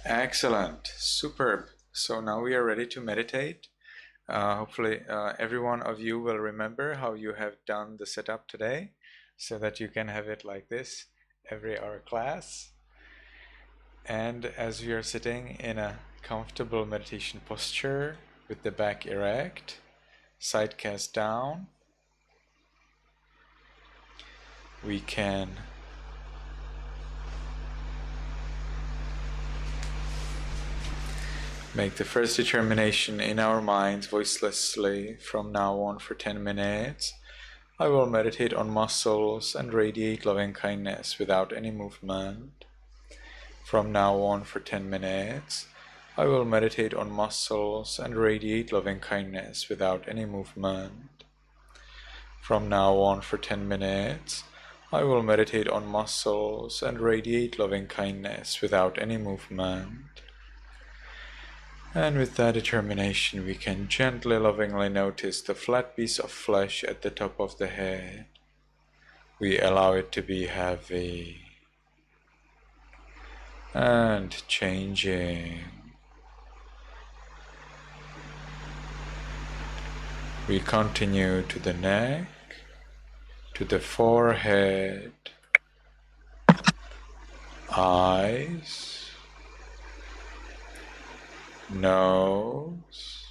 Excellent. Superb. So now we are ready to meditate. Hopefully, every one of you will remember how you have done the setup today so that you can have it like this every hour class. And as we are sitting in a comfortable meditation posture with the back erect, side cast down, we can make the first determination in our minds voicelessly from now on for 10 minutes. I will meditate on muscles and radiate loving kindness without any movement. From now on for 10 minutes, I will meditate on muscles and radiate loving kindness without any movement. From now on for 10 minutes, I will meditate on muscles and radiate loving kindness without any movement. And with that determination, we can gently, lovingly notice the flat piece of flesh at the top of the head. We allow it to be heavy and changing. We continue to the neck, to the forehead, eyes, nose,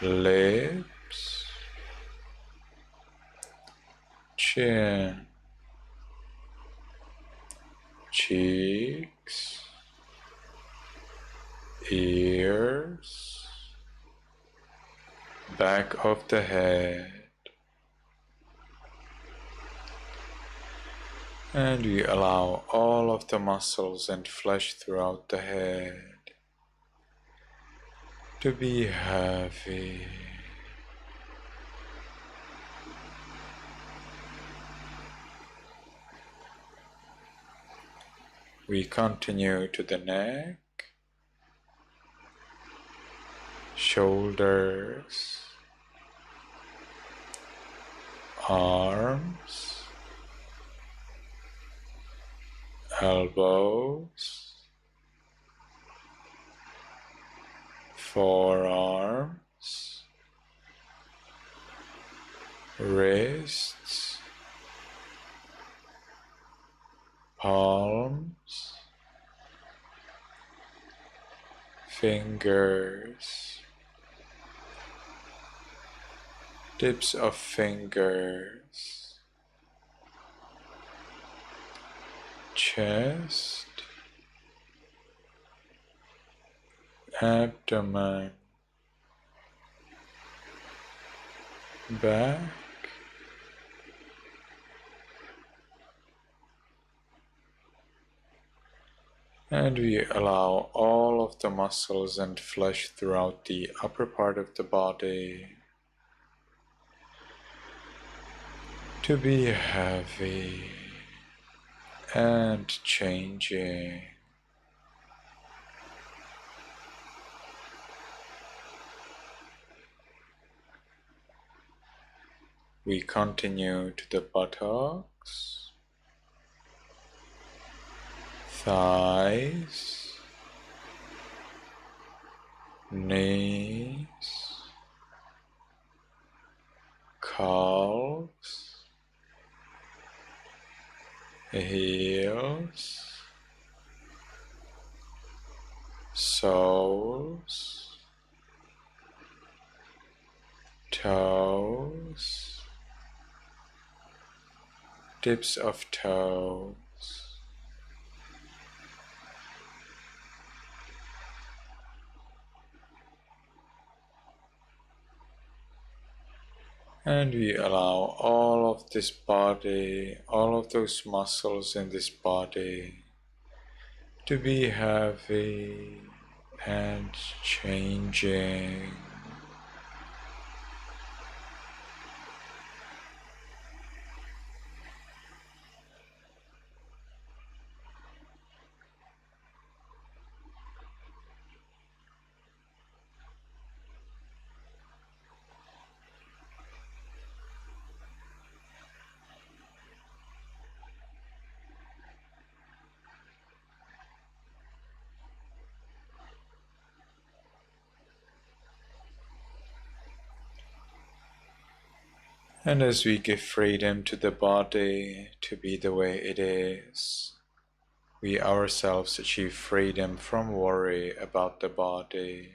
lips, chin, cheeks, ears, back of the head. And we allow all of the muscles and flesh throughout the head to be heavy. We continue to the neck, shoulders, arms, elbows, forearms, wrists, palms, fingers, tips of fingers, chest, abdomen, back, and we allow all of the muscles and flesh throughout the upper part of the body to be heavy and changing. We continue to the buttocks, thighs, knees, calves, heels, soles, toes, tips of toes, and we allow all of this body, all of those muscles in this body to be heavy and changing. And as we give freedom to the body to be the way it is, we ourselves achieve freedom from worry about the body.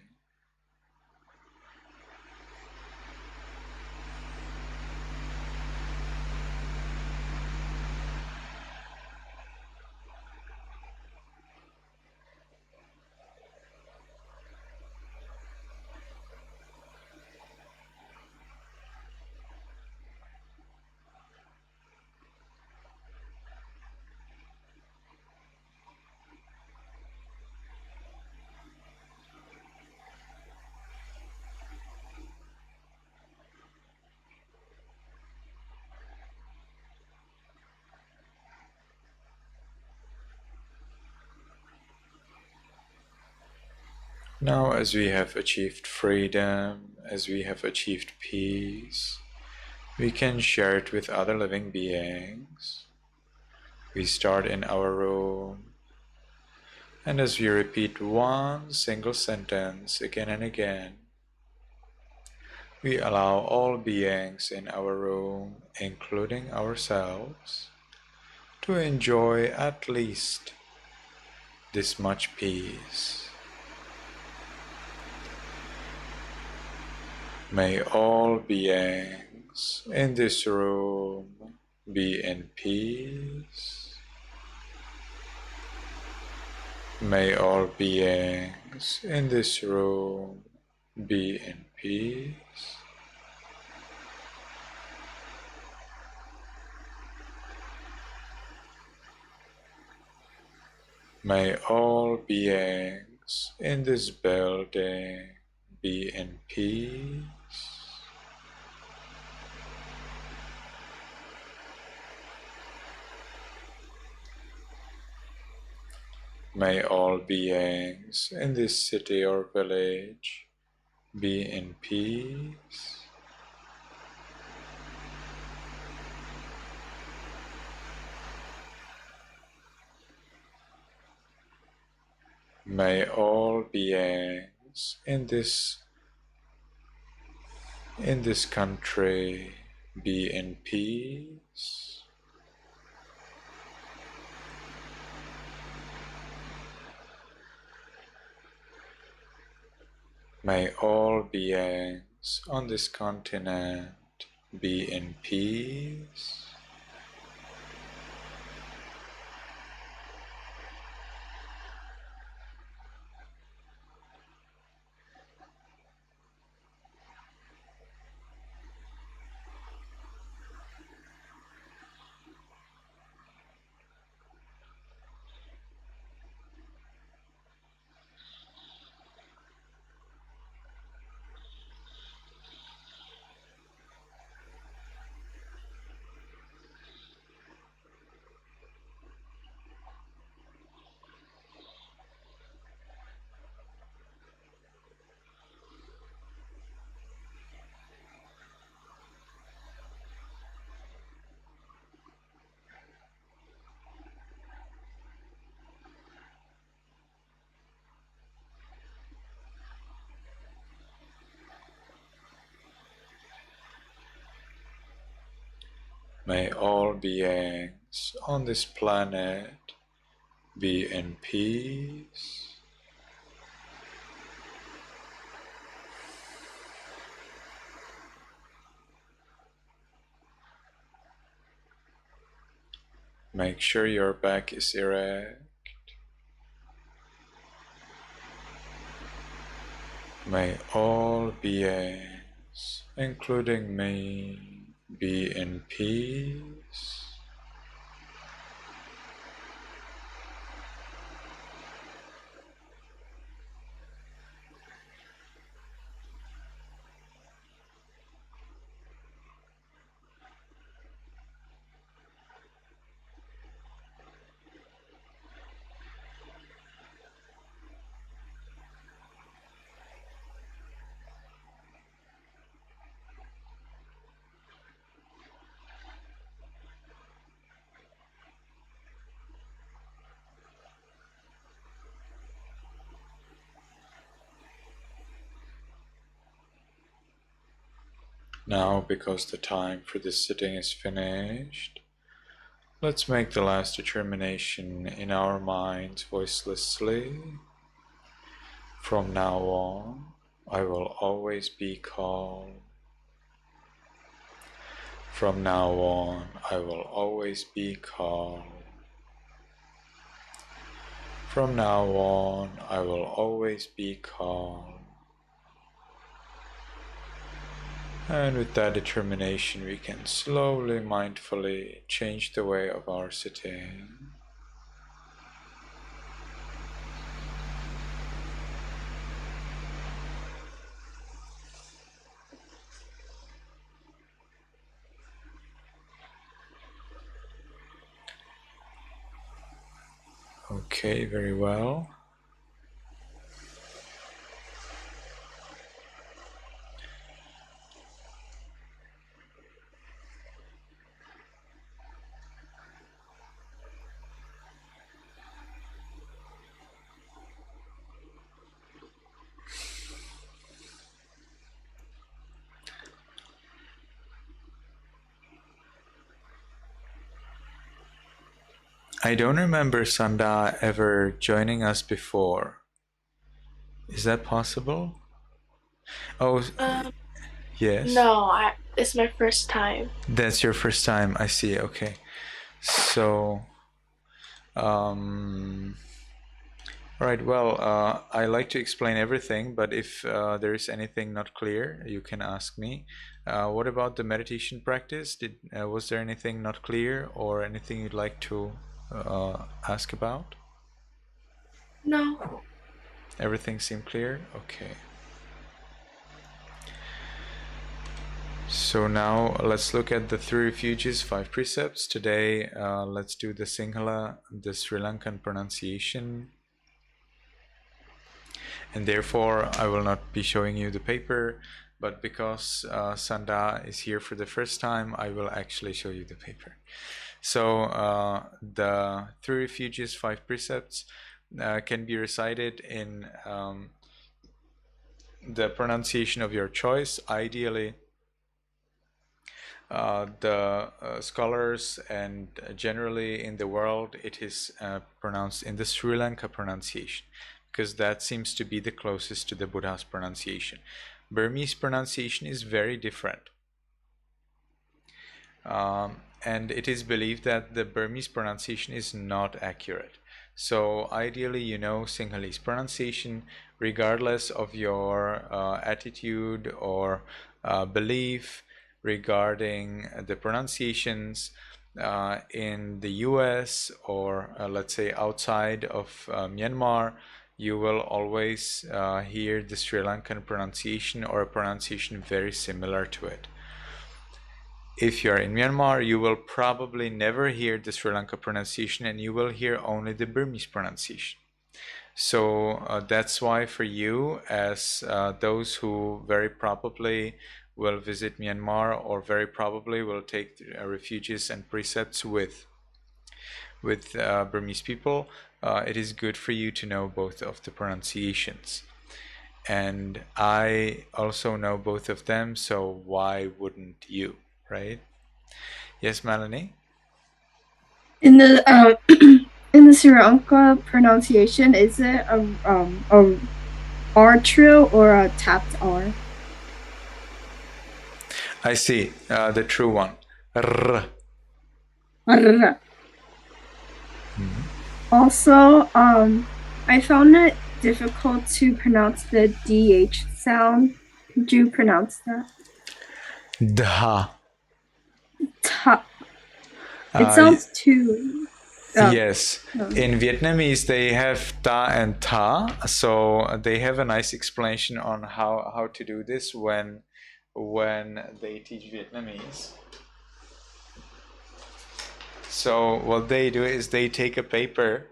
Now, as we have achieved freedom, as we have achieved peace, we can share it with other living beings. We start in our room, and as we repeat one single sentence again and again, we allow all beings in our room, including ourselves, to enjoy at least this much peace. May all beings in this room be in peace. May all beings in this room be in peace. May all beings in this building be in peace. May all beings in this city or village be in peace. May all beings in this country be in peace. May all beings on this continent be in peace. May all beings on this planet be in peace. Make sure your back is erect. May all beings, including me, be in peace. Now, because the time for this sitting is finished, let's make the last determination in our minds voicelessly. From now on, I will always be calm. From now on, I will always be calm. From now on, I will always be calm. And with that determination, we can slowly, mindfully change the way of our sitting. Okay, very well. I don't remember Sanda ever joining us before. Is that possible? Oh, yes. No, it's my first time. That's your first time. I see. Okay. So, all right. Well, I like to explain everything, but if there is anything not clear, you can ask me. What about the meditation practice? Was there anything not clear or anything you'd like to ask about? No. Everything seemed clear? Okay. So now let's look at the 3 refuges, 5 precepts. Today, let's do the Sinhala, the Sri Lankan pronunciation. And therefore, I will not be showing you the paper, but because Sanda is here for the first time, I will actually show you the paper. So the 3 refuges, 5 precepts can be recited in the pronunciation of your choice. Ideally, the scholars and generally in the world, it is pronounced in the Sri Lanka pronunciation, because that seems to be the closest to the Buddha's pronunciation. Burmese pronunciation is very different. And it is believed that the Burmese pronunciation is not accurate. So ideally, you know Sinhalese pronunciation, regardless of your attitude or belief regarding the pronunciations in the US or let's say outside of Myanmar, you will always hear the Sri Lankan pronunciation or a pronunciation very similar to it. If you're in Myanmar, you will probably never hear the Sri Lanka pronunciation and you will hear only the Burmese pronunciation. So that's why for you, as those who very probably will visit Myanmar or very probably will take refuges and precepts with Burmese people, it is good for you to know both of the pronunciations. And I also know both of them, so why wouldn't you, right? Yes, Melanie? In the in the Sri Lanka pronunciation, is it a R trill or a tapped R? I see, the true one. R. R. Also, I found it difficult to pronounce the DH sound. Could you pronounce that? Dha. Ta. It sounds too. Yes. In Vietnamese, they have ta and ta, so they have a nice explanation on how to do this when they teach Vietnamese. So what they do is they take a paper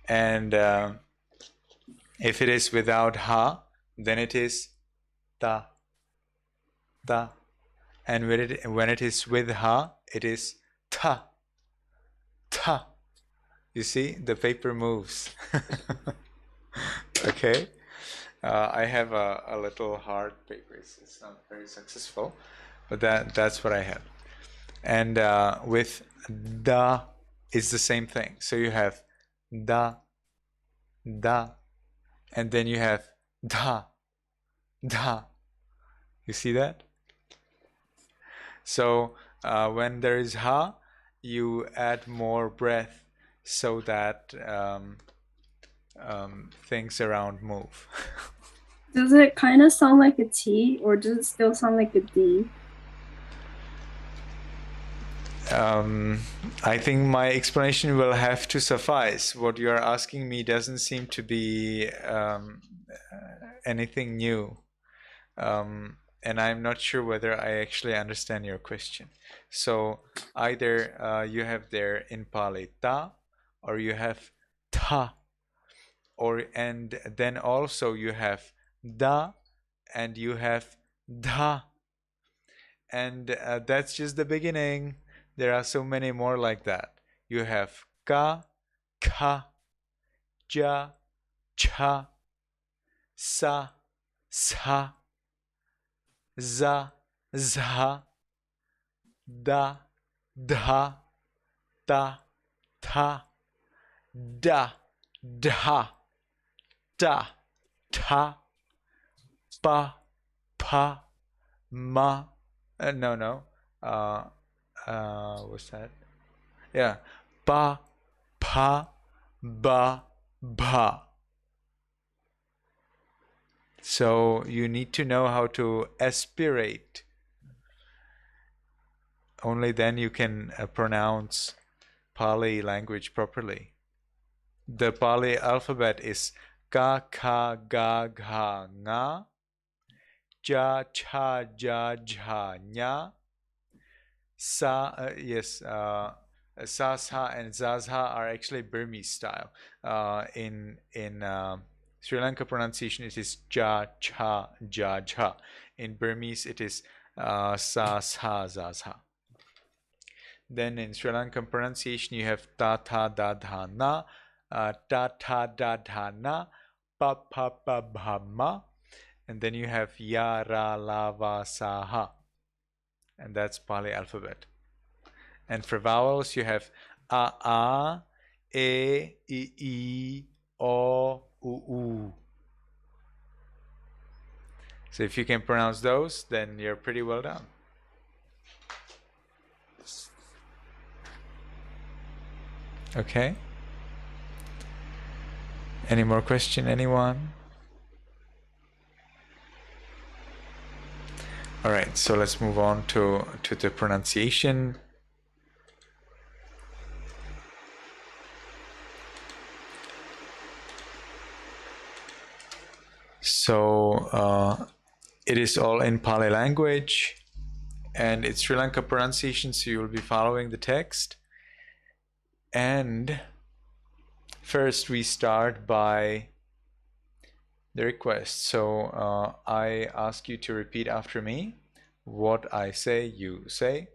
and if it is without ha, then it is ta, ta. And when it is with ha, it is ta, ta. You see, the paper moves. Okay? I have a little hard paper. It's not very successful, but that's what I have. And with da, it's the same thing. So you have da, da, and then you have da, da. You see that? So when there is ha, you add more breath so that things around move. Does it kind of sound like a T, or does it still sound like a D? I think my explanation will have to suffice. What you are asking me doesn't seem to be anything new. And I'm not sure whether I actually understand your question. So either you have there in Pali ta, or you have ta, and then also you have da, and you have dha, and that's just the beginning. There are so many more like that. You have ka, kha, ja, cha, sa, sa, za, zha, da, dha, ta, tha, da, dha, ta, tha, pa, pa, ma. No. What's that? Yeah. Pa, pa, ba, ba. So you need to know how to aspirate. Only then you can pronounce Pali language properly. The Pali alphabet is ka, kha, ga, gha, nga, ja, cha, ja, jha, nya, sa, sa, sa, and zazha are actually Burmese style. In Sri Lanka pronunciation, it is ja, cha, ja, jha. In Burmese, it is sa, sa, zazha. Then in Sri Lankan pronunciation, you have ta, ta, da, dha, na, ta, ta, da, dha, na, pa, pa, pa, bha, ma, and then you have ya, ra, la, va, sa, ha, and that's Pali alphabet. And for vowels, you have a, e, o, u. So if you can pronounce those, then you're pretty well done. Okay. Any more question, anyone? All right, so let's move on to the pronunciation. So it is all in Pali language, and it's Sri Lanka pronunciation, so you will be following the text. And first we start by the request. So I ask you to repeat after me. What I say, you say.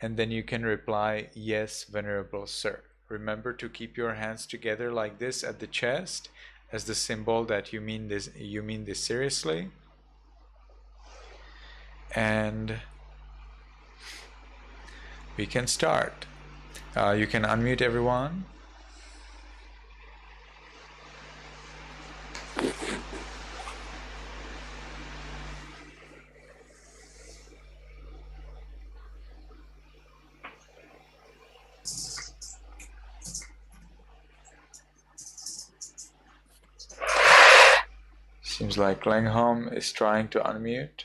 And then you can reply, yes, Venerable Sir. Remember to keep your hands together like this at the chest as the symbol that you mean this seriously. And we can start. You can unmute everyone. Seems like Langham is trying to unmute,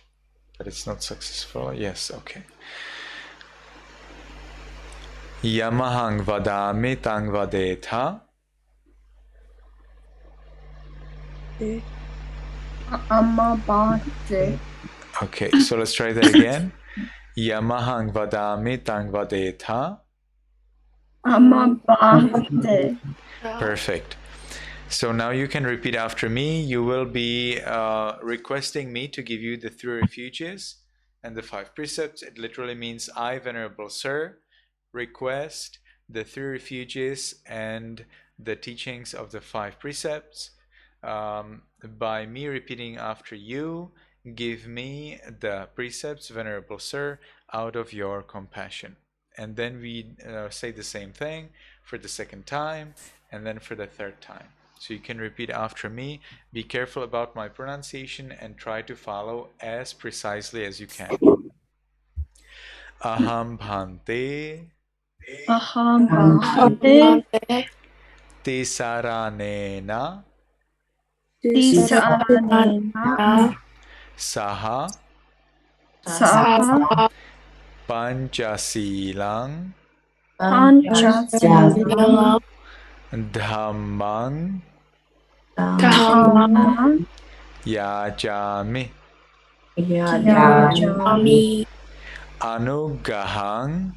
but it's not successful. Yes, okay. Yamahang vadami tang vadeta. Amabate. Okay, so let's try that again. Yamahang vadami tang vadeta. Amabate. Perfect. So now you can repeat after me. You will be requesting me to give you the 3 refuges and the 5 precepts. It literally means I, Venerable Sir, request the 3 refuges and the teachings of the 5 precepts. By me repeating after you, give me the precepts, Venerable Sir, out of your compassion. And then we say the same thing for the second time and then for the third time. So you can repeat after me. Be careful about my pronunciation and try to follow as precisely as you can. Aham bhante Aham bhante tisaranena tisaranena saha saha panchasilang panchasilang dhammang dhammam yajami yajami anugahang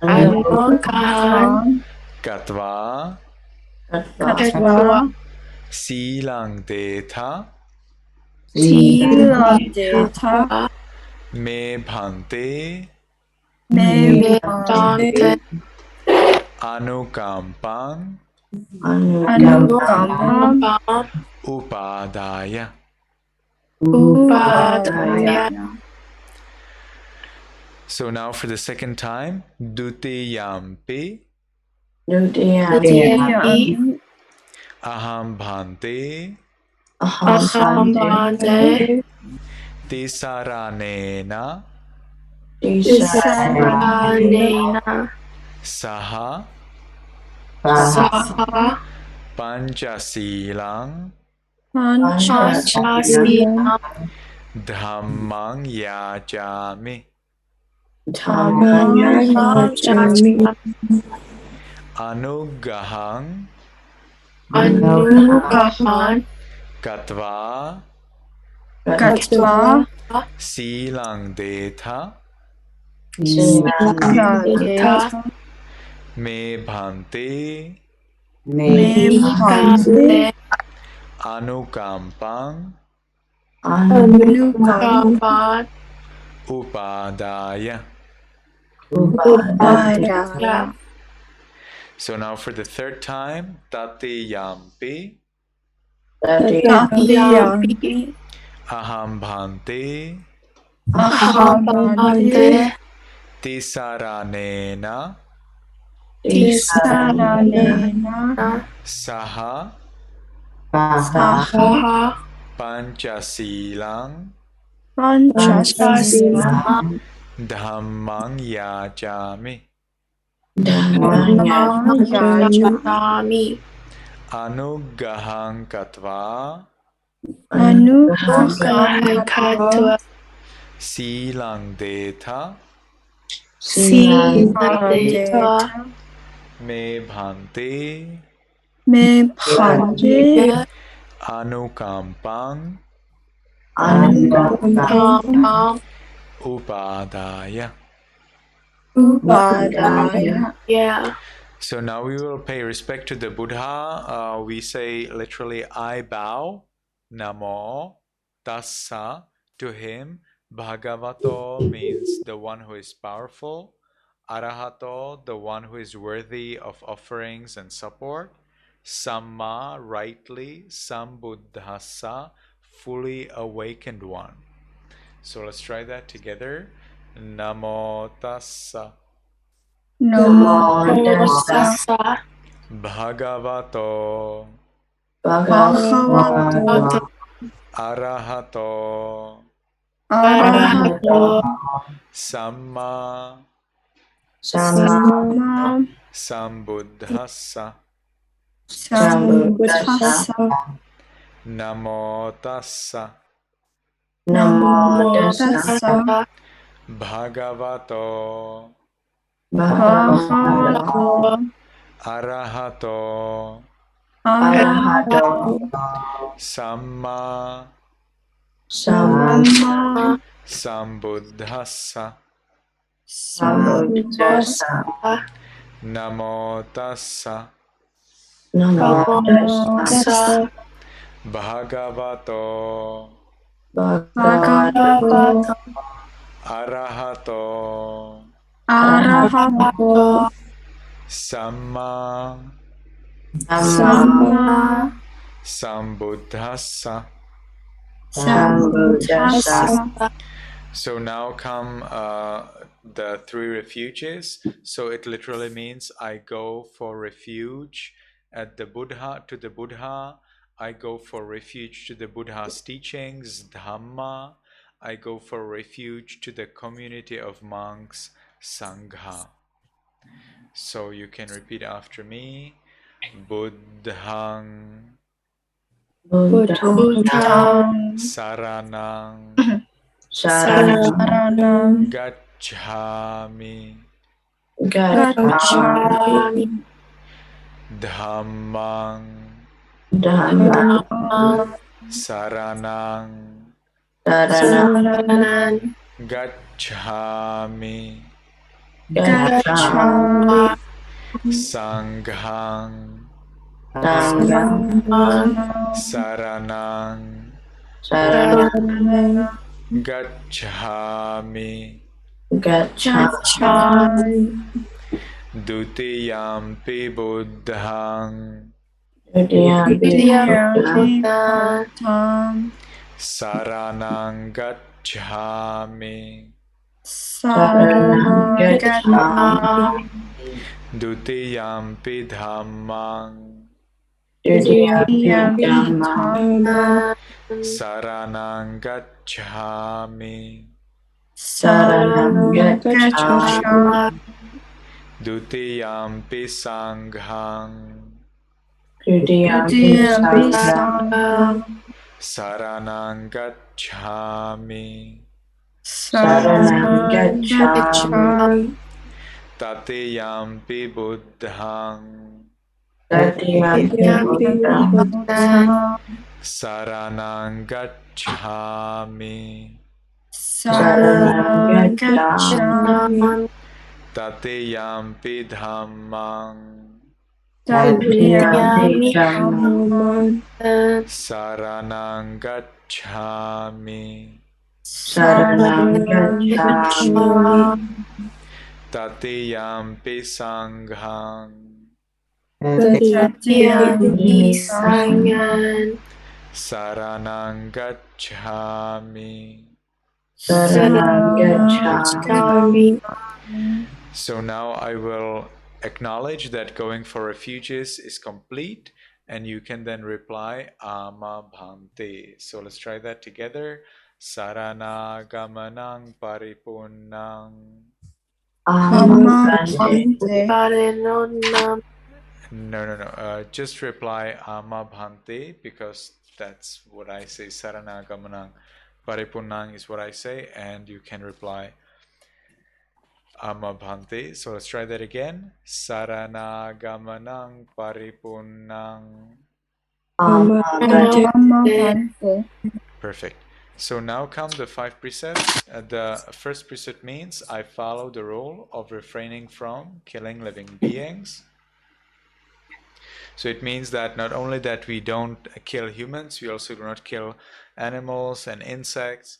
anugaham katva katva silang detha silang detha me bhante me bhante anukampang anukampam upadaya. upadaya. So now for the second time, dutiyampi Dutiyampi aham bhante aham bhante tisaranena tisaranena saha saha panchasilang panchasilang dhammang yajami dhammam yajami anugahang anugahan katva katva silang detha silang detha me bhante me bhante anukampang anukampam upadaya. upadaya. So now for the third time, tatiyampi Tatiyampi aham bhante aham bhante tisaranena tisaranena saha saha panchasilang panchasilang dhammang yajami dhammam yajami anugahang katva anugaham katva silang detha silang detha me bhante me bhante anukampang anukampam upadaya. upadaya. Yeah. So now we will pay respect to the Buddha. We say literally, I bow, Namo, Tassa, to him. Bhagavato means the one who is powerful. Arahato, the one who is worthy of offerings and support. Samma, rightly. Sambuddhassa, fully awakened one. So let's try that together. Namo Tassa. Namo tassa Tassa Bhagavato bhagavato Arahato arahato Samma samma Sambuddhassa. sambuddhassa. Namo Tassa Namo tassa Bhagavato bhagavato Arahato arahato Samma samma Sambuddhassa. sambuddhassa. Namo Tassa Namo tassa Bhagavato bhagavato Arahato arahato Samma samma Sambuddhassa. Sambuddhassa. So now come the three refuges. So it literally means I go for refuge at the Buddha, to the Buddha. I go for refuge to the Buddha's teachings, Dhamma. I go for refuge to the community of monks, Sangha. So you can repeat after me. Buddhang Buddhang Saranang Saranam Gacchami Gacchami Dhammang Dhammam Saranang Saranam Gacchami Gacchami Sanghang Dhammam Saranang Saranam Gacchami Gacchami Dutiyampi Buddhang Buddhang Saranang Gacchami Saranam Gacchami Dutiyampi Dhammang Dhammam Saranang Gacchami Saranam Gacchami Dutiyampi Sanghang Dhammam Saranang Gacchami Saranam Gacchami Tatiyampi Buddhang Yampi Buddhang Saranang Gacchami Saranam Gacchami Tatiyampi Dhammang Yami Dhammam Saranang Gacchami Saranam Gacchami Tatiyampi Sanghang Yami Sangan Saranang Gacchami. Saranam Gacchami. So now I will acknowledge that going for refuges is complete, and you can then reply Ama Bhante. So let's try that together. Sarana Gamanang Paripunnang. Parinonam No. Just reply Ama Bhante, because that's what I say. Sarana Gamanang Paripunnang is what I say, and you can reply Ama Bhante. So let's try that again. Sarana Gamanang Paripunnang. Perfect. So now come the 5 precepts. The first precept means I follow the rule of refraining from killing living beings. So it means that not only that we don't kill humans, we also do not kill animals and insects.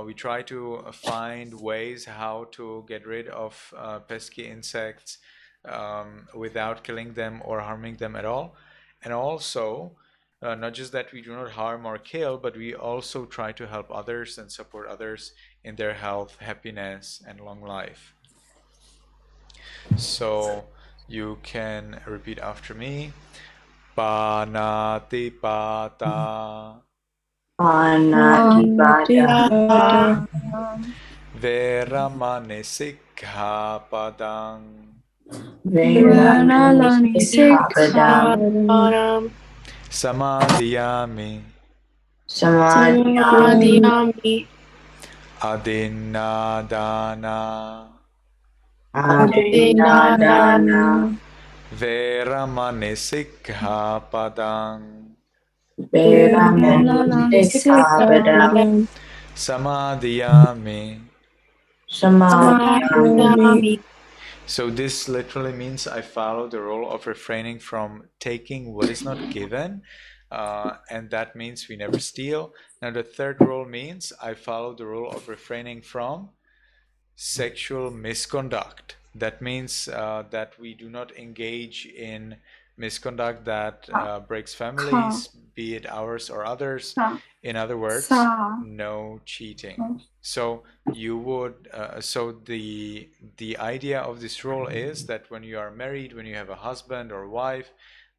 We try to find ways how to get rid of pesky insects without killing them or harming them at all. And also, not just that we do not harm or kill, but we also try to help others and support others in their health, happiness, and long life. So you can repeat after me. Panatipata Veramani Sikkhapadang Samadhiyami Samadhiyami Adinadana Adinadana Veramani Sikkhapadang Samadhiyami. Samadhiyami. So this literally means I follow the rule of refraining from taking what is not given, and that means we never steal. Now the third rule means I follow the rule of refraining from sexual misconduct. That means that we do not engage in misconduct that breaks families, be it ours or others. Sa. In other words, Sa. no cheating. Oh. So you would. So the idea of this rule is that when you are married, when you have a husband or wife,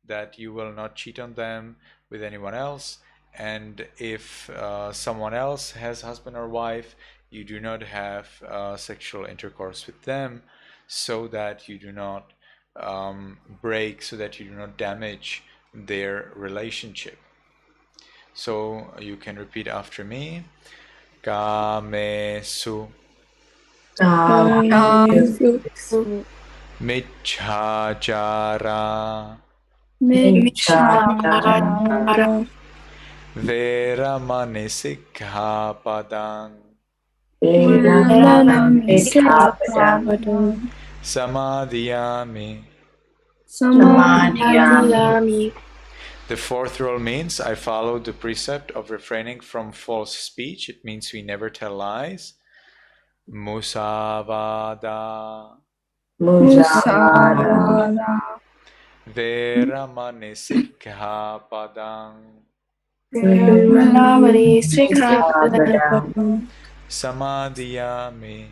that you will not cheat on them with anyone else. And if someone else has husband or wife, you do not have sexual intercourse with them, so that you do not break, so that you do not damage their relationship. So you can repeat after me. Kamesu Kamesu Michhachara Michhachara Veramani Sikkhapadang Veramani Sikkhapadam Samadhiyami. Samadhiyami. The fourth rule means I follow the precept of refraining from false speech. It means we never tell lies. Musavada Veramani Sikkhapadang Veramani Sikkhapadam Samadhiyami.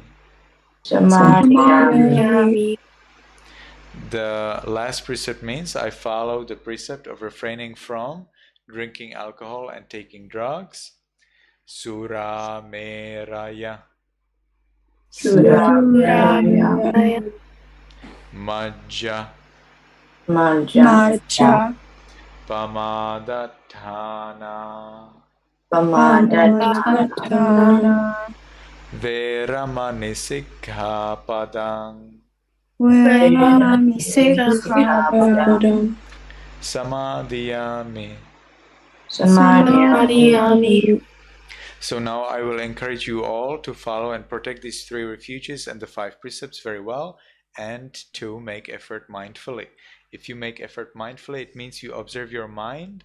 Samadhiyami. The last precept means I follow the precept of refraining from drinking alcohol and taking drugs. Sura Meraya Suramaya Majja Macha. Pamadatthana Pamadana. Veramani Sikkhapadang Veramani Sikkhapadam. Samadhiyami. Samadhiyami. So now I will encourage you all to follow and protect these 3 refuges and the 5 precepts very well, and to make effort mindfully. If you make effort mindfully, it means you observe your mind,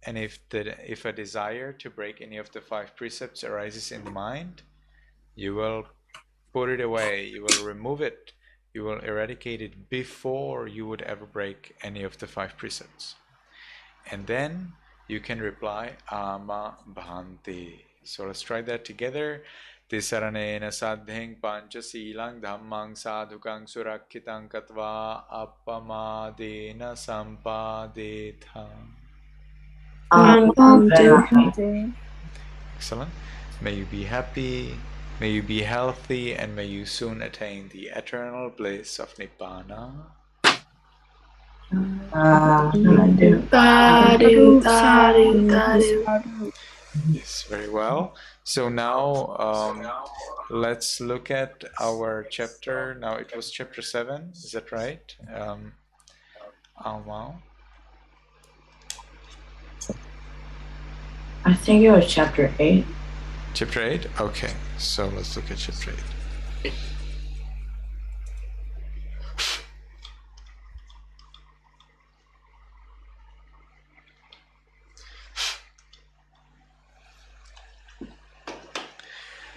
and if a desire to break any of the 5 precepts arises in the mind, you will put it away, you will remove it, you will eradicate it before you would ever break any of the 5 precepts. And then you can reply Ama Bhanti. So let's try that together. Tisaranena sadheng panchasilang dhammang sadhukang surakkitang katva appamadena sampadetha. Excellent. May you be happy, may you be healthy, and may you soon attain the eternal bliss of Nibbana. Sadhu, sadhu, sadhu. Yes, very well. So now let's look at our chapter. Now it was chapter 7, is that right? Wow. I think it was chapter 8. Chapter 8? Okay, so let's look at chapter 8.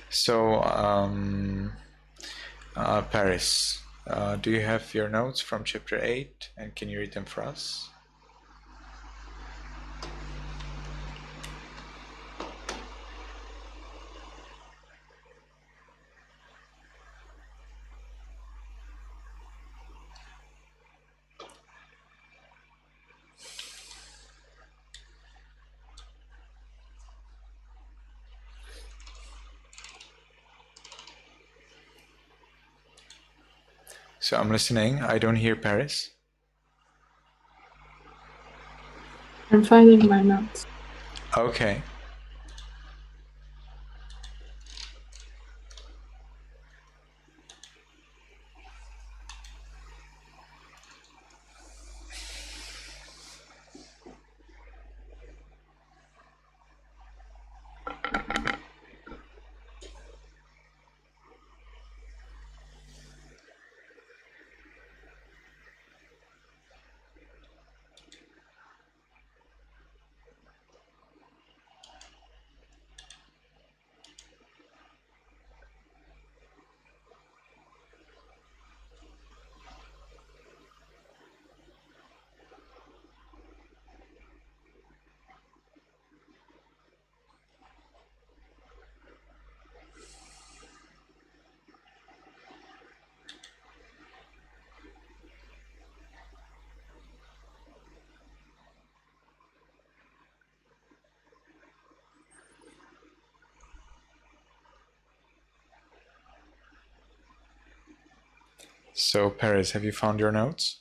So, Paris, do you have your notes from chapter 8, and can you read them for us? So I'm listening. I don't hear Paris. I'm finding my notes. Okay. So, Paris, have you found your notes?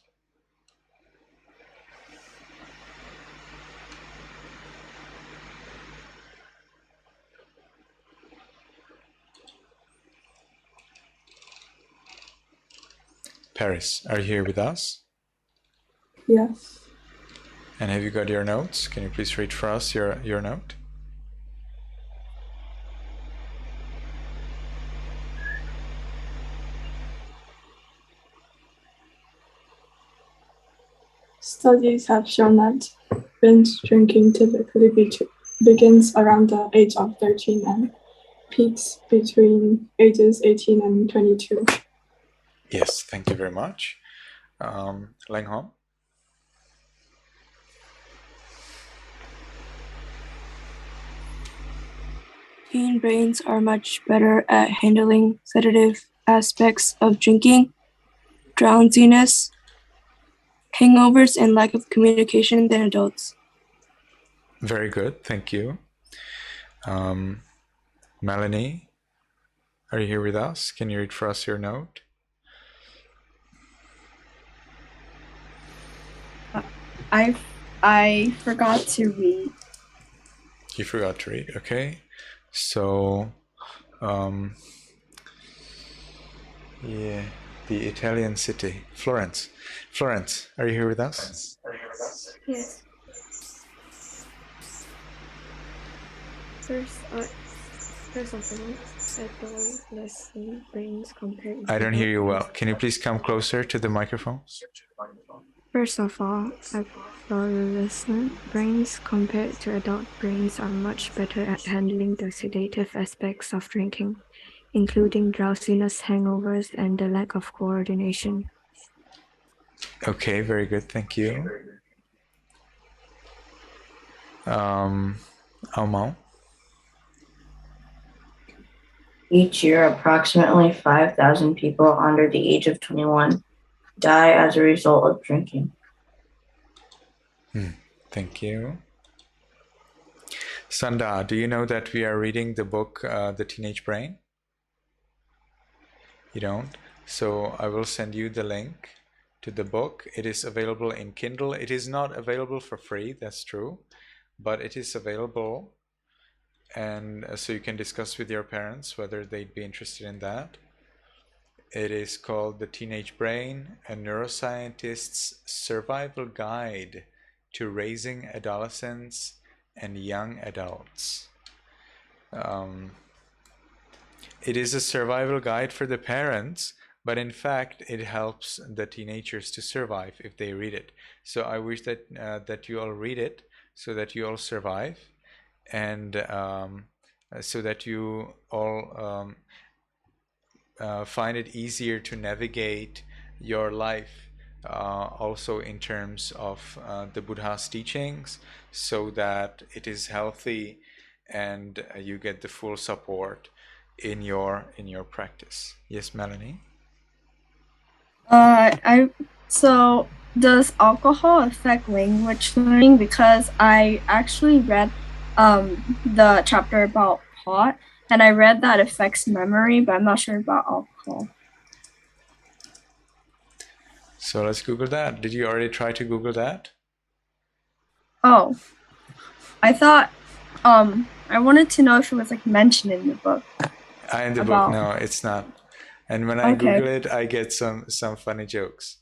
Paris, are you here with us? Yes. And have you got your notes? Can you please read for us your note? Studies have shown that binge drinking typically begins around the age of 13 and peaks between ages 18 and 22. Yes, thank you very much. Lang Hong? Teen brains are much better at handling sedative aspects of drinking, drowsiness, hangovers, and lack of communication than adults. Very good, thank you. Melanie, are you here with us? Can you read for us your note? I forgot to read. You forgot to read, okay. So, yeah, the Italian city, Florence. Florence, are you here with us? Yes. First of all, adolescent brains compared I don't to hear you well. adults. Can you please come closer to the microphone? First of all, adolescent brains compared to adult brains are much better at handling the sedative aspects of drinking, including drowsiness, hangovers, and the lack of coordination. Okay, very good, thank you. Aumau? Each year, approximately 5,000 people under the age of 21 die as a result of drinking. Thank you. Sanda, do you know that we are reading the book, The Teenage Brain? You don't? So I will send you the link to the book. It is available in Kindle. It is not available for free, that's true, but it is available. And so you can discuss with your parents whether they'd be interested in that. It is called The Teenage Brain, a neuroscientist's survival guide to raising adolescents and young adults. It is a survival guide for the parents, but in fact, it helps the teenagers to survive if they read it. So I wish that that you all read it so that you all survive, and so that you all find it easier to navigate your life, also in terms of the Buddha's teachings, so that it is healthy and you get the full support in your practice. Yes, Melanie? So does alcohol affect language learning? Because I actually read the chapter about pot, and I read that it affects memory, but I'm not sure about alcohol. So let's Google that. Did you already try to Google that? Oh, I thought I wanted to know if it was like mentioned in the book. In the book, About- no, it's not. And when I Okay. Google it, I get some funny jokes.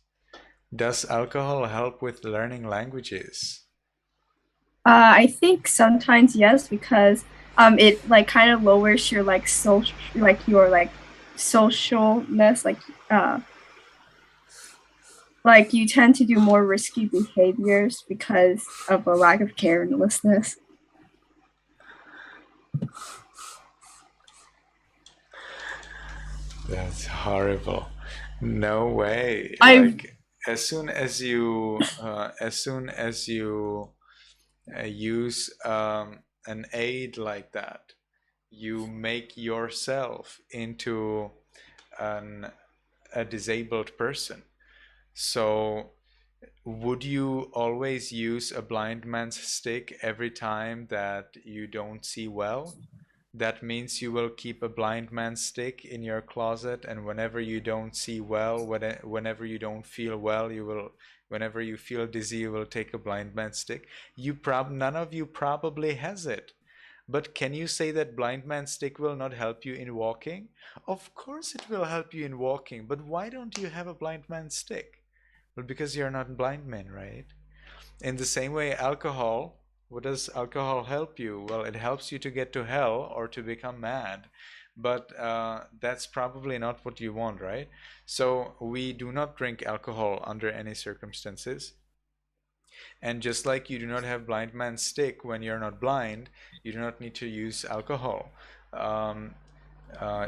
Does alcohol help with learning languages? I think sometimes yes, because it like kind of lowers your like social your socialness, like you tend to do more risky behaviors because of a lack of carelessness. That's horrible. No way. I've- Like as soon as you use an aid like that, you make yourself into a disabled person. So would you always use a blind man's stick every time that you don't see well? that means you will keep a blind man's stick in your closet, and whenever you don't see well, whenever you don't feel well, whenever you feel dizzy, you will take a blind man's stick. None of you probably has it. But can you say that blind man's stick will not help you in walking? Of course it will help you in walking, but why don't you have a blind man's stick? Well, because you're not blind men, right? In the same way, alcohol, what does alcohol help you? Well, it helps you to get to hell or to become mad. But that's probably not what you want, right? So we do not drink alcohol under any circumstances. And just like you do not have blind man's stick when you're not blind, you do not need to use alcohol.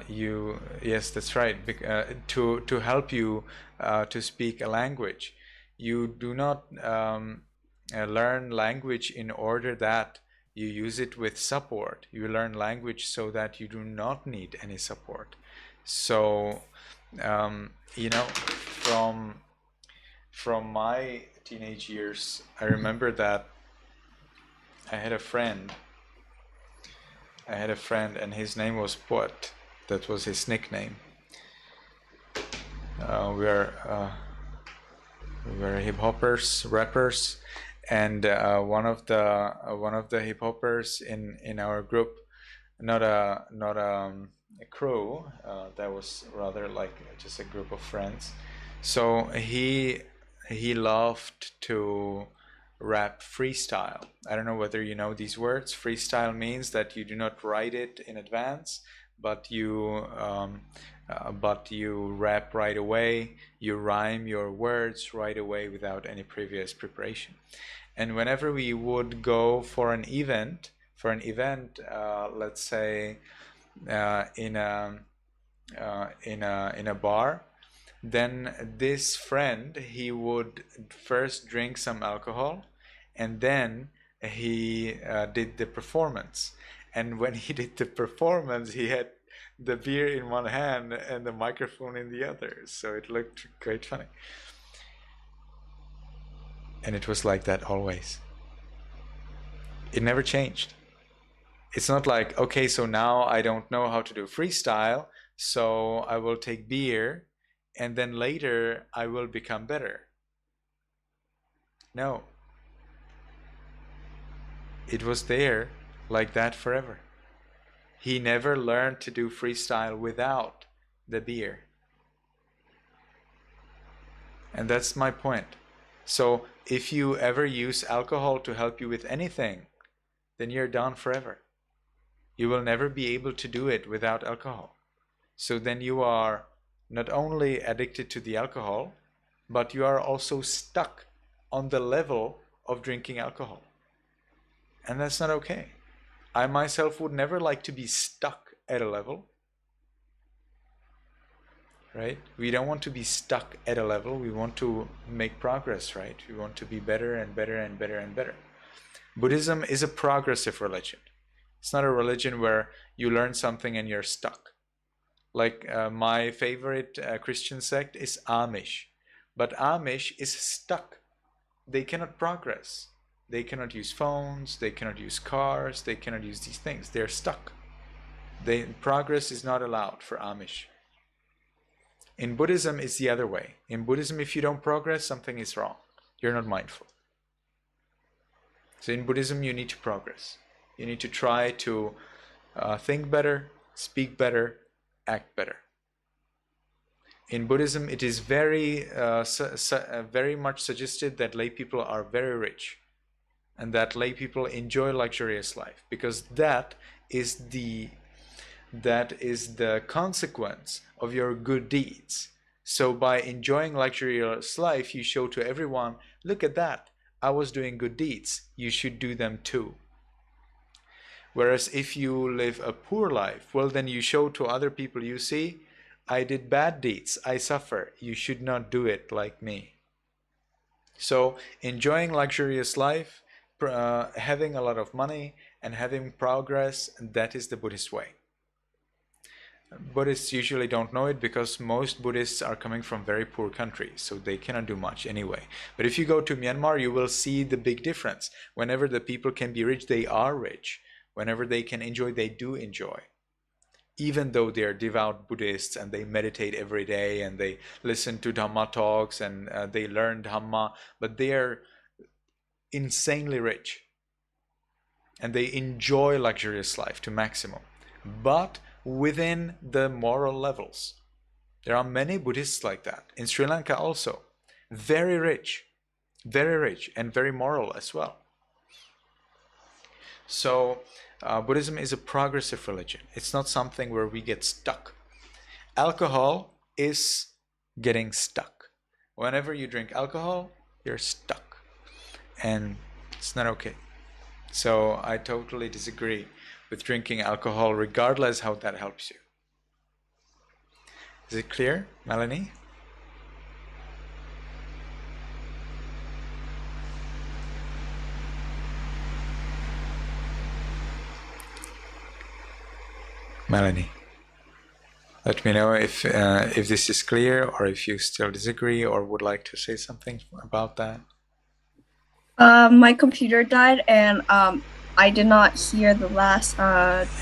Yes, that's right. To help you to speak a language, you do not learn language in order that you use it with support. You learn language so that you do not need any support. So, from my teenage years, I remember that I had a friend, and his name was Poet. That was his nickname. We were hip hoppers, rappers, and one of the hip hoppers in our group, not a crew, that was rather like just a group of friends. So he loved to rap freestyle. I don't know whether you know these words. Freestyle means that you do not write it in advance, but you rap right away. You rhyme your words right away without any previous preparation. And whenever we would go for an event, let's say in a bar, then this friend, he would first drink some alcohol, and then he did the performance. And when he did the performance, he had the beer in one hand and the microphone in the other, so it looked quite funny. And it was like that always. It never changed. It's not like, okay, so now I don't know how to do freestyle, so I will take beer and then later I will become better. No. It was there like that forever. He never learned to do freestyle without the beer. And that's my point. So if you ever use alcohol to help you with anything, then you're done forever. You will never be able to do it without alcohol. So then you are not only addicted to the alcohol, but you are also stuck on the level of drinking alcohol. And that's not okay. I myself would never like to be stuck at a level. Right? We don't want to be stuck at a level. We want to make progress, right? We want to be better and better and better and better. Buddhism is a progressive religion. It's not a religion where you learn something and you're stuck. Like my favorite Christian sect is Amish. But Amish is stuck. They cannot progress. They cannot use phones, they cannot use cars, they cannot use these things. They're stuck. Progress is not allowed for Amish. In Buddhism, it's the other way. In Buddhism, if you don't progress, something is wrong. You're not mindful. So in Buddhism, you need to progress. You need to try to think better, speak better, act better. In Buddhism, it is very much suggested that lay people are very rich and that lay people enjoy luxurious life, because that is the consequence of your good deeds. So by enjoying luxurious life, you show to everyone, look at that, I was doing good deeds, you should do them too. Whereas if you live a poor life, well, then you show to other people, you see, I did bad deeds, I suffer, you should not do it like me. So enjoying luxurious life, having a lot of money and having progress, that is the Buddhist way. Buddhists usually don't know it because most Buddhists are coming from very poor countries, so they cannot do much anyway. But if you go to Myanmar, you will see the big difference. Whenever the people can be rich, they are rich. Whenever they can enjoy, they do enjoy. Even though they are devout Buddhists and they meditate every day and they listen to Dhamma talks and they learn Dhamma, but they are insanely rich and they enjoy luxurious life to maximum, but within the moral levels. There are many Buddhists like that. In Sri Lanka also. Very rich, and very moral as well. So Buddhism is a progressive religion. It's not something where we get stuck. Alcohol is getting stuck. Whenever you drink alcohol, you're stuck. And it's not okay. So I totally disagree with drinking alcohol, regardless how that helps you. Is it clear, Melanie? Melanie, let me know if this is clear, or if you still disagree or would like to say something about that. My computer died, and I did not hear the last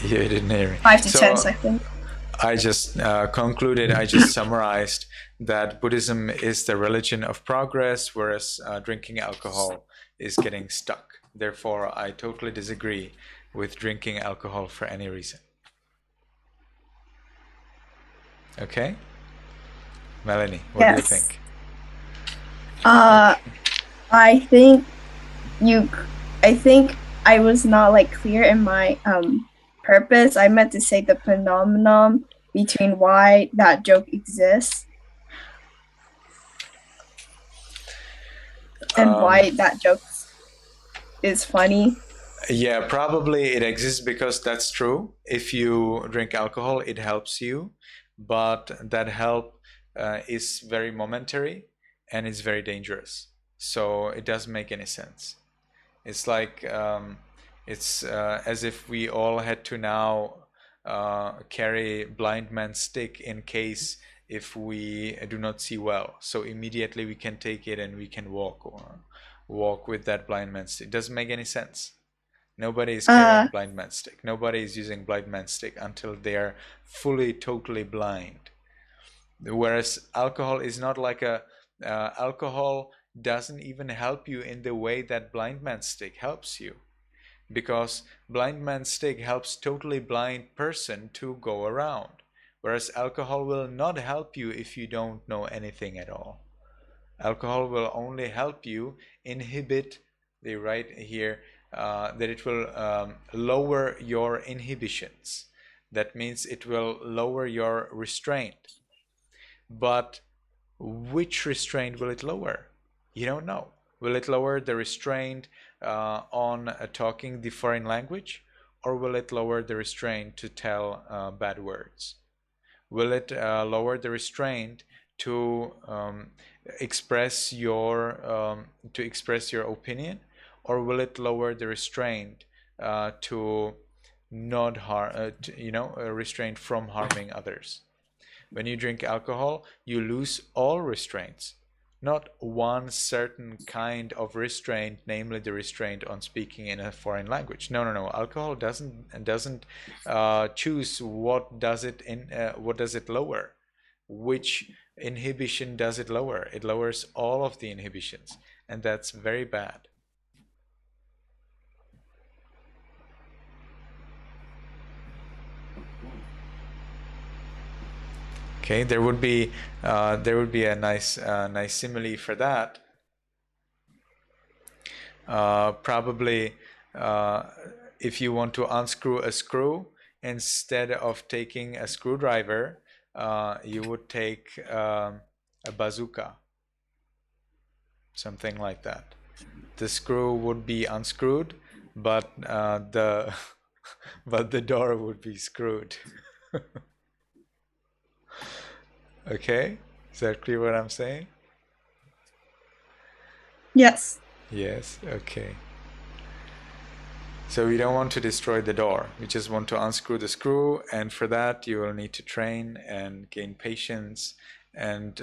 You didn't hear me. 5 to 10 seconds. I just concluded, I just summarized that Buddhism is the religion of progress, whereas drinking alcohol is getting stuck. Therefore, I totally disagree with drinking alcohol for any reason. Okay? Melanie, what do you think? I think I was not like clear in my purpose. I meant to say the phenomenon between why that joke exists and why that joke is funny. Yeah, probably it exists because that's true. If you drink alcohol, it helps you, but that help is very momentary and it's very dangerous. So it doesn't make any sense. It's like it's as if we all had to now carry blind man's stick in case if we do not see well. So immediately we can take it and we can walk or walk with that blind man's stick. It doesn't make any sense. Nobody is carrying blind man's stick. Nobody is using blind man's stick until they are fully, totally blind. Whereas alcohol is not like alcohol doesn't even help you in the way that blind man's stick helps you, because blind man's stick helps totally blind person to go around, whereas alcohol will not help you if you don't know anything at all. Alcohol will only help you inhibit, they write here that it will lower your inhibitions. That means it will lower your restraint. But which restraint will it lower? You don't know. Will it lower the restraint on talking the foreign language, or will it lower the restraint to tell bad words? Will it lower the restraint to express your opinion, or will it lower the restraint to not harm, restraint from harming others? When you drink alcohol, you lose all restraints, not one certain kind of restraint, namely the restraint on speaking in a foreign language. No. Alcohol doesn't choose what does it lower, which inhibition does it lower. It lowers all of the inhibitions, and that's very bad. Okay, there would be a nice simile for that. Probably, if you want to unscrew a screw, instead of taking a screwdriver, you would take a bazooka, something like that. The screw would be unscrewed, but the door would be screwed. Okay, is that clear what I'm saying? Yes. Yes, okay. So we don't want to destroy the door. We just want to unscrew the screw, and for that you will need to train and gain patience. And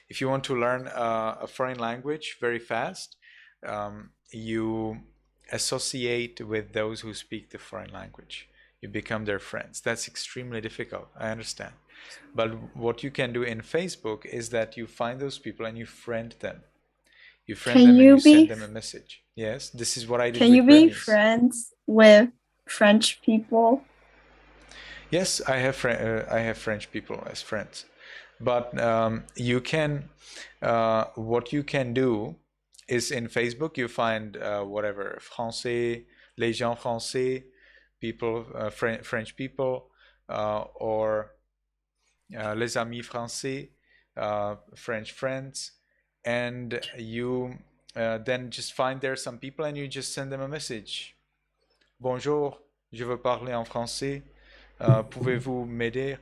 if you want to learn a foreign language very fast, you associate with those who speak the foreign language. You become their friends. That's extremely difficult, I understand. But what you can do in Facebook is that you find those people and you friend them. You friend them and you send them a message. Yes, this is what I did with Burmese. Can you be friends with French people? Yes, I have French people as friends, but you can. What you can do is in Facebook you find whatever français, les gens français, people, French people, or les amis français, French friends, and you then just find there some people and you just send them a message. Bonjour, je veux parler en français. Pouvez-vous m'aider?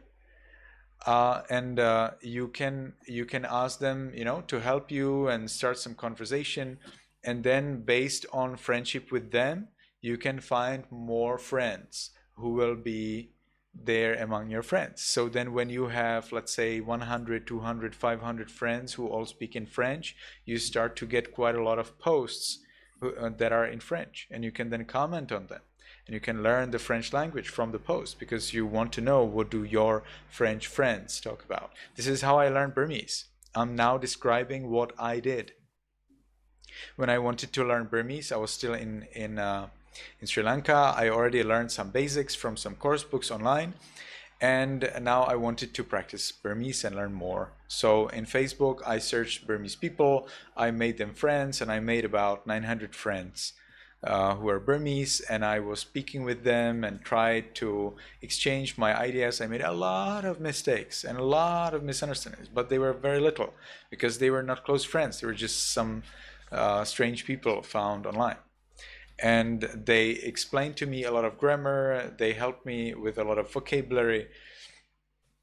And you can ask them, to help you and start some conversation, and then based on friendship with them, you can find more friends who will be there among your friends. So then when you have, let's say, 100, 200, 500 friends who all speak in French, you start to get quite a lot of posts that are in French, and you can then comment on them. And you can learn the French language from the post because you want to know what do your French friends talk about. This is how I learned Burmese. I'm now describing what I did. When I wanted to learn Burmese, I was still in Sri Lanka. I already learned some basics from some course books online. And now I wanted to practice Burmese and learn more. So in Facebook, I searched Burmese people. I made them friends, and I made about 900 friends. Who are Burmese, and I was speaking with them and tried to exchange my ideas. I made a lot of mistakes and a lot of misunderstandings, but they were very little because they were not close friends. They were just some strange people found online. And they explained to me a lot of grammar. They helped me with a lot of vocabulary.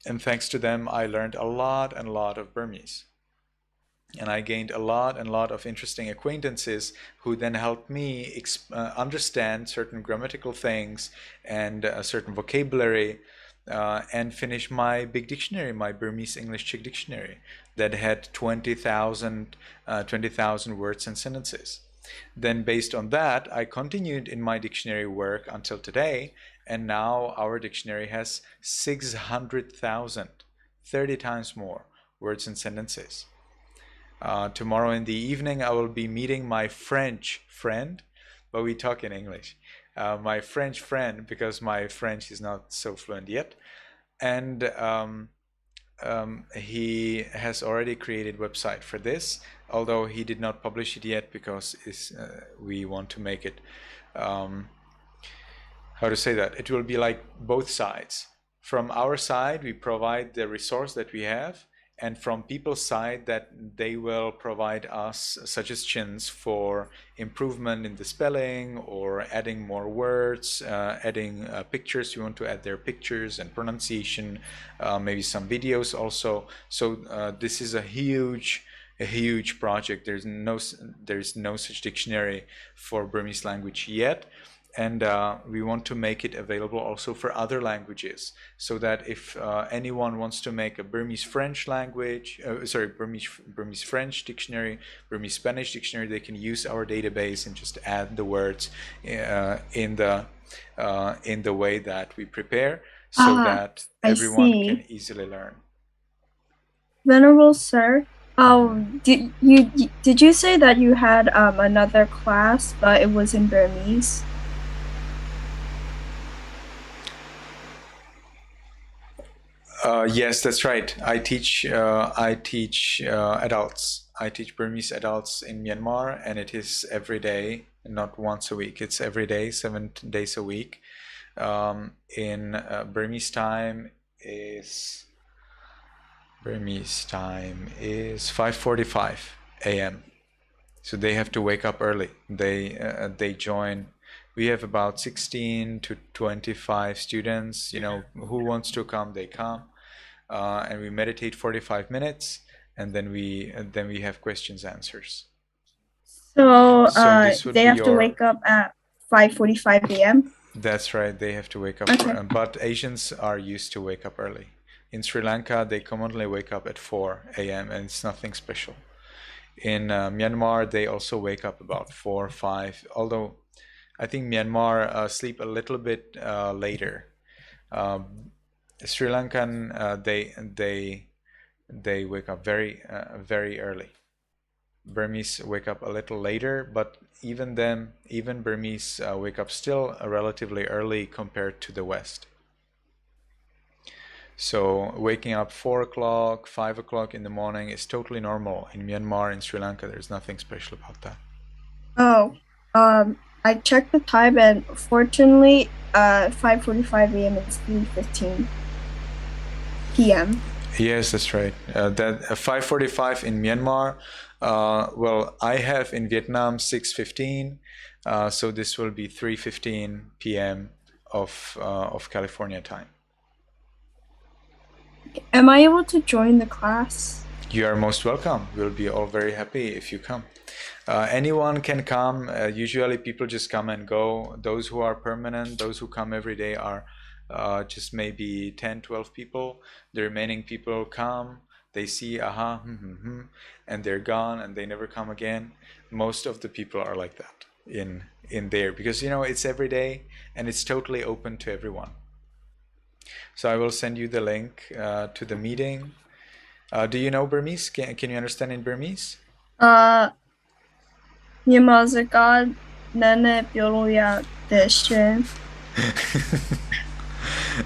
And thanks to them, I learned a lot and a lot of Burmese. And I gained a lot and lot of interesting acquaintances who then helped me understand certain grammatical things and certain vocabulary and finish my big dictionary, my Burmese English Chick dictionary that had 20,000 words and sentences. Then based on that, I continued in my dictionary work until today, and now our dictionary has 600,000, 30 times more words and sentences. Tomorrow in the evening, I will be meeting my French friend, but we talk in English. My French friend, because my French is not so fluent yet. And he has already created a website for this, although he did not publish it yet because we want to make it, how to say that? It will be like both sides. From our side, we provide the resource that we have, and from people's side that they will provide us suggestions for improvement in the spelling or adding more words, adding pictures. We want to add their pictures and pronunciation, maybe some videos also. So this is a huge project. There's no such dictionary for Burmese language yet. And we want to make it available also for other languages, so that if anyone wants to make a Burmese French language, Burmese French dictionary, Burmese Spanish dictionary, they can use our database and just add the words in the way that we prepare, so that everyone can easily learn. Venerable Sir, did you say that you had another class, but it was in Burmese? Yes, that's right. I teach adults. I teach Burmese adults in Myanmar, and it is every day, not once a week. It's every day, 7 days a week. In Burmese time is 5:45 a.m. So they have to wake up early. They join. We have about 16 to 25 students. Who wants to come, they come. And we meditate 45 minutes, and then we have questions answers. So they have to wake up at 5:45 a.m. That's right, they have to wake up. Okay. But Asians are used to wake up early. In Sri Lanka, they commonly wake up at 4 a.m. and it's nothing special. In Myanmar, they also wake up about 4 or 5, although I think Myanmar sleep a little bit later. Sri Lankan they wake up very early. Burmese wake up a little later, but even then, even Burmese wake up still relatively early compared to the West. So waking up 4 o'clock, 5 o'clock in the morning is totally normal. In Myanmar, in Sri Lanka, there's nothing special about that. Oh, I checked the time, and fortunately, 5:45 a.m. is 3:15 p.m. Yes, that's right. That 5:45 in Myanmar. Well, I have in Vietnam 6:15, so this will be 3:15 p.m. of California time. Am I able to join the class? You are most welcome. We'll be all very happy if you come. Anyone can come. Usually people just come and go. Those who are permanent, those who come every day are just maybe 10, 12 people. The remaining people come, they see, and they're gone and they never come again. Most of the people are like that in there because, you know, it's every day and it's totally open to everyone. So I will send you the link to the meeting. Do you know Burmese? Can you understand in Burmese? Nyamazakan nene pyoloya deshin.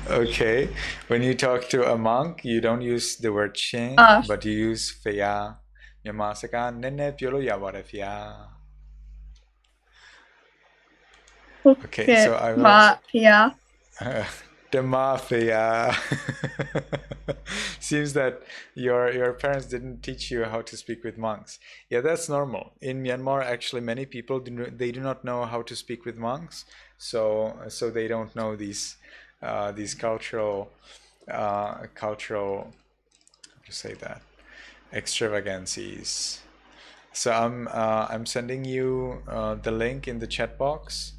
Okay. When you talk to a monk, you don't use the word shin, but you use feya. Nyamasaka nene pyolo yawara feya. Okay, so I will. Yeah. The mafia. Seems that your parents didn't teach you how to speak with monks. Yeah, that's normal. In Myanmar, actually, many people they do not know how to speak with monks, so they don't know these cultural how to say that, extravagancies. So I'm sending you the link in the chat box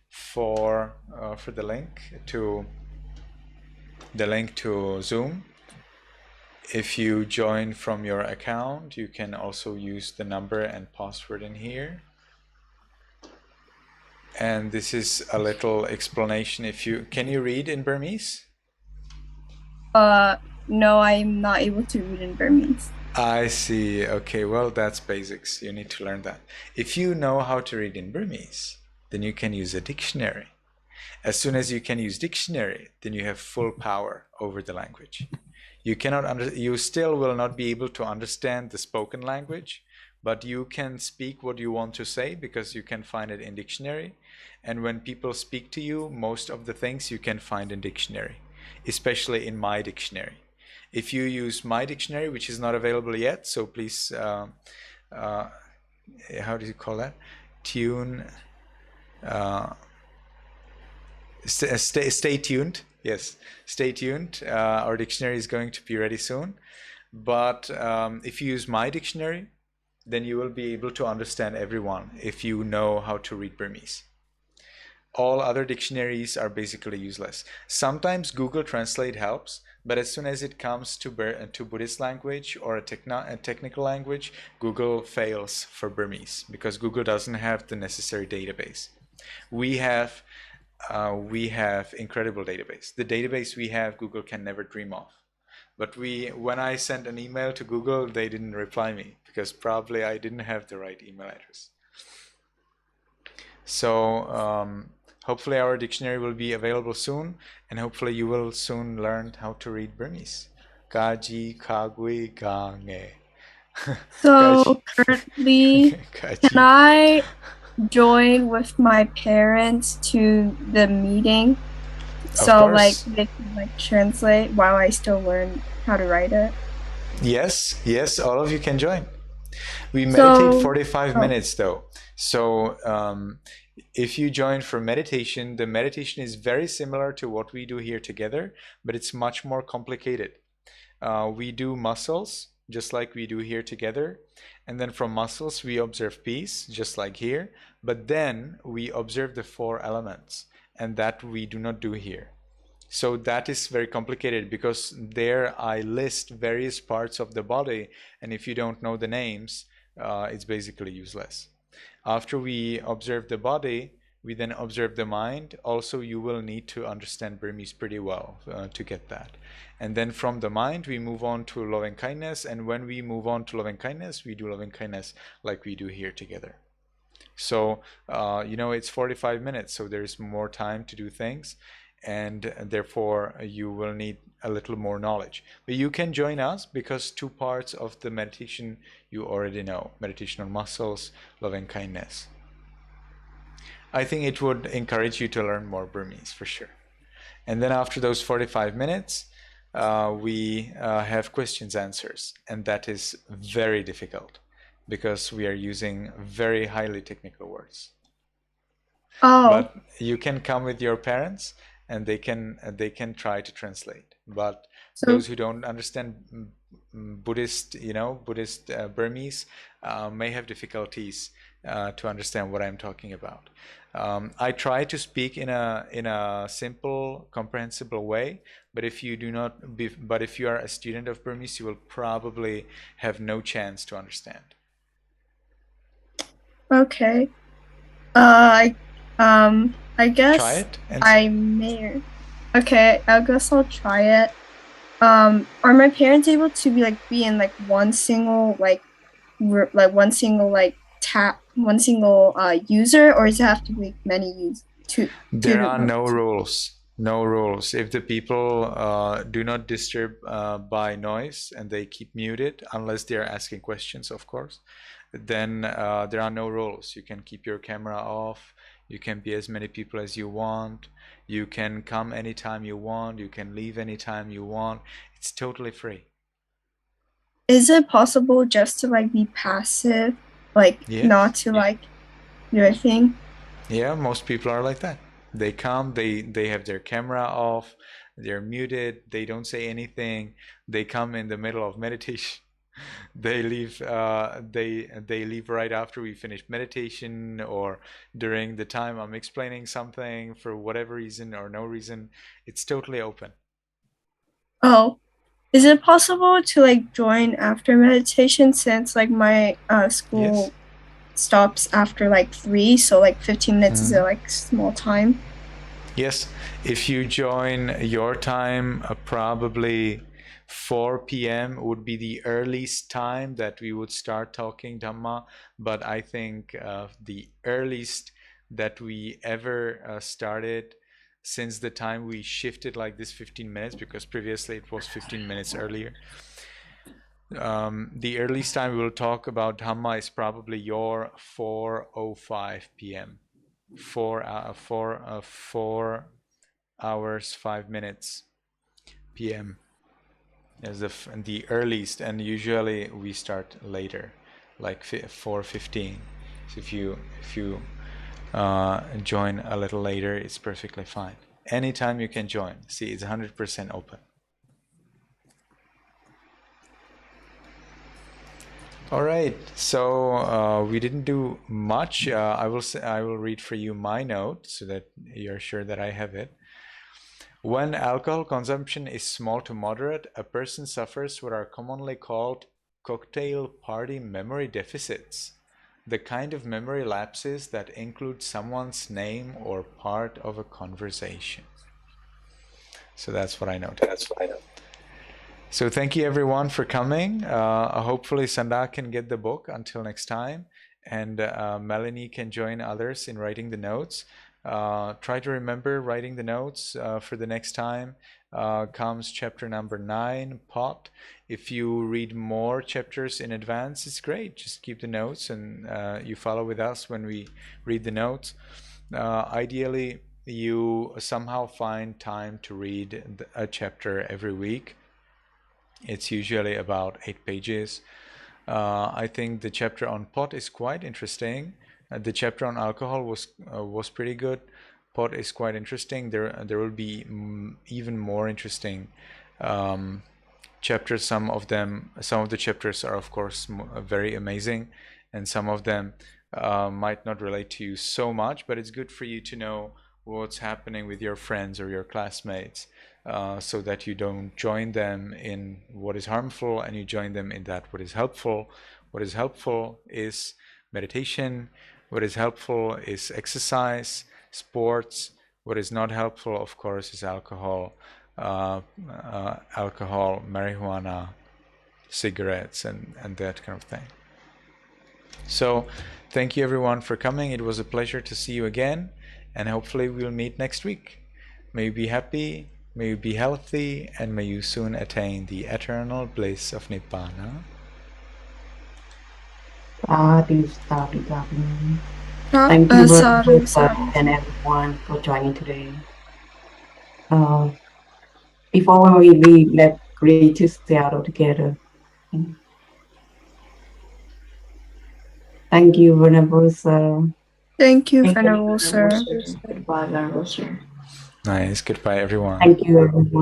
for the link to Zoom. If you join from your account, you can also use the number and password in here. And this is a little explanation. Can you read in Burmese? No, I'm not able to read in Burmese. I see. Okay, well, that's basics. You need to learn that. If you know how to read in Burmese, then you can use a dictionary. As soon as you can use dictionary, then you have full power over the language. You still will not be able to understand the spoken language, but you can speak what you want to say because you can find it in dictionary. And when people speak to you, most of the things you can find in dictionary, especially in my dictionary. If you use my dictionary, which is not available yet, so please, how do you call that? Stay tuned. Yes, stay tuned. Our dictionary is going to be ready soon. But if you use my dictionary, then you will be able to understand everyone if you know how to read Burmese. All other dictionaries are basically useless. Sometimes Google Translate helps, but as soon as it comes to Buddhist language or a technical language, Google fails for Burmese because Google doesn't have the necessary database. We have incredible database. The database we have, Google can never dream of. But when I sent an email to Google, they didn't reply me because probably I didn't have the right email address. So hopefully our dictionary will be available soon, and hopefully you will soon learn how to read Burmese. Kaji kagui gange. So currently, can I join with my parents to the meeting? So like they can like translate while I still learn how to write it? Yes, all of you can join. We meditate 45 minutes though. So if you join for meditation, the meditation is very similar to what we do here together, but it's much more complicated. We do muscles, just like we do here together. And then from muscles, we observe peace, just like here. But then we observe the 4 elements, and that we do not do here. So that is very complicated because there I list various parts of the body, and if you don't know the names, it's basically useless. After we observe the body, We then observe the mind. Also, you will need to understand Burmese pretty well to get that. And then from the mind, we move on to loving kindness. And when we move on to loving kindness, we do loving kindness like we do here together. So, it's 45 minutes, so there's more time to do things, and therefore you will need a little more knowledge. But you can join us because 2 parts of the meditation you already know: meditation on muscles, loving kindness. I think it would encourage you to learn more Burmese for sure. And then after those 45 minutes, we have questions answers, and that is very difficult because we are using very highly technical words. Oh. But you can come with your parents, and they can try to translate. But those who don't understand Buddhist Burmese may have difficulties to understand what I'm talking about. I try to speak in a simple, comprehensible way. But if you are a student of Burmese, you will probably have no chance to understand. Okay. I guess Try it. I may. Okay, I guess I'll try it. Are my parents able to be in one single user, or does it have to be many users? There are no rules. No rules. If the people do not disturb by noise and they keep muted, unless they are asking questions, of course, then there are no rules. You can keep your camera off. You can be as many people as you want. You can come anytime you want. You can leave anytime you want. It's totally free. Is it possible just to be passive, Yes. not to do a thing? Yeah, most people are like that. They come, they have their camera off, they're muted, they don't say anything. They come in the middle of meditation. They leave they leave right after we finish meditation, or during the time I'm explaining something for whatever reason or no reason. It's totally open. Oh, is it possible to join after meditation, since my school stops after 3, so 15 minutes is a small time? Yes, if you join your time, probably 4 p.m. would be the earliest time that we would start talking Dhamma. But I think the earliest that we ever started since the time we shifted like this 15 minutes, because previously it was 15 minutes earlier. The earliest time we will talk about Dhamma is probably your 4:05 p.m. 4 hours 5 minutes p.m. is the earliest, and usually we start later, like 4:15. So if you join a little later, it's perfectly fine. Anytime you can join. See, it's 100% open. All right, so we didn't do much. I will read for you my note so that you're sure that I have it. When alcohol consumption is small to moderate, a person suffers what are commonly called cocktail party memory deficits, the kind of memory lapses that include someone's name or part of a conversation. So that's what I noted. So thank you everyone for coming. Hopefully Sanda can get the book until next time, and Melanie can join others in writing the notes. Try to remember writing the notes for the next time. Comes chapter number 9, pot. If you read more chapters in advance, it's great. Just keep the notes and you follow with us when we read the notes. Ideally, you somehow find time to read a chapter every week. It's usually about 8 pages. I think the chapter on pot is quite interesting. The chapter on alcohol was pretty good. Pot is quite interesting. There will be even more interesting chapters. Some of the chapters are of course very amazing, and some of them might not relate to you so much. But it's good for you to know what's happening with your friends or your classmates, so that you don't join them in what is harmful and you join them in that what is helpful. What is helpful is meditation. What is helpful is exercise. sports. What is not helpful, of course, is alcohol, marijuana, cigarettes, and that kind of thing. So thank you everyone for coming. It was a pleasure to see you again, and hopefully we'll meet next week. May you be happy, may you be healthy, and may you soon attain the eternal bliss of Nibbana. Sadhu, sadhu, sadhu. Thank you Sadhu, very sadhu. much and everyone for joining today. Before we leave, let's read to Seattle together. Thank you, Venerable Sir. Thank you, Thank you, Venerable Sir. Goodbye, Venerable Sir. Nice. Goodbye, everyone. Thank you, everyone.